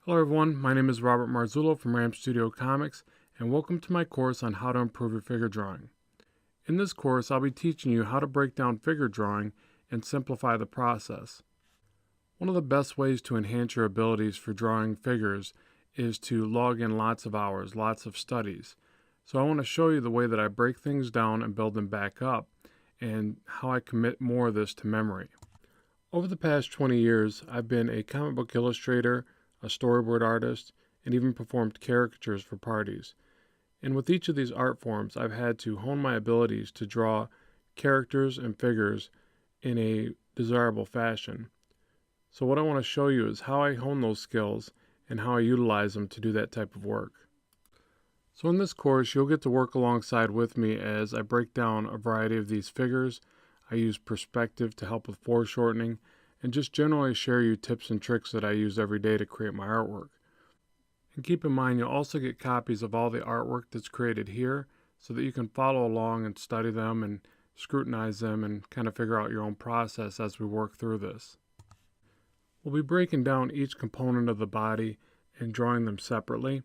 Hello everyone, my name is Robert Marzullo from Ram Studio Comics, and welcome to my course on how to improve your figure drawing. In this course, I'll be teaching you how to break down figure drawing and simplify the process. One of the best ways to enhance your abilities for drawing figures is to log in lots of hours, lots of studies. So I want to show you the way that I break things down and build them back up, and how I commit more of this to memory. Over the past 20 years, I've been a comic book illustrator, a storyboard artist, and even performed caricatures for parties. And with each of these art forms, I've had to hone my abilities to draw characters and figures in a desirable fashion. So what I want to show you is how I hone those skills and how I utilize them to do that type of work. So in this course, you'll get to work alongside with me as I break down a variety of these figures. I use perspective to help with foreshortening, and just generally share you tips and tricks that I use every day to create my artwork. And keep in mind, you'll also get copies of all the artwork that's created here so that you can follow along and study them and scrutinize them and kind of figure out your own process as we work through this. We'll be breaking down each component of the body and drawing them separately,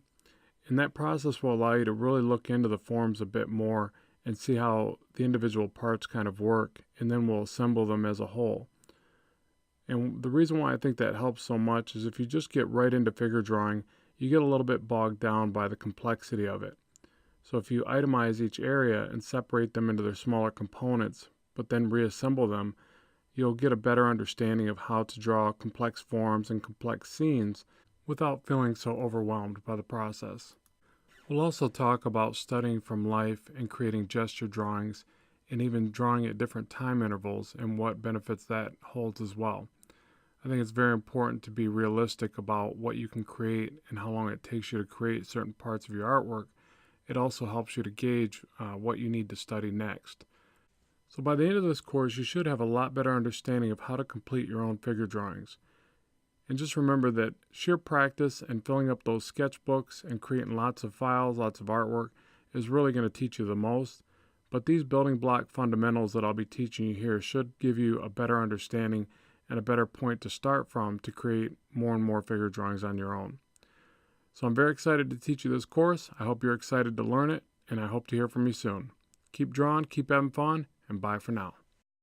and that process will allow you to really look into the forms a bit more and see how the individual parts kind of work, and then we'll assemble them as a whole. And the reason why I think that helps so much is if you just get right into figure drawing, you get a little bit bogged down by the complexity of it. So if you itemize each area and separate them into their smaller components, but then reassemble them, you'll get a better understanding of how to draw complex forms and complex scenes without feeling so overwhelmed by the process. We'll also talk about studying from life and creating gesture drawings, and even drawing at different time intervals and what benefits that holds as well. I think it's very important to be realistic about what you can create and how long it takes you to create certain parts of your artwork. It also helps you to gauge what you need to study next. So by the end of this course, you should have a lot better understanding of how to complete your own figure drawings. And just remember that sheer practice and filling up those sketchbooks and creating lots of files, lots of artwork is really going to teach you the most. But these building block fundamentals that I'll be teaching you here should give you a better understanding and a better point to start from to create more and more figure drawings on your own. So I'm very excited to teach you this course. I hope you're excited to learn it, and I hope to hear from you soon. Keep drawing, keep having fun, and bye for now.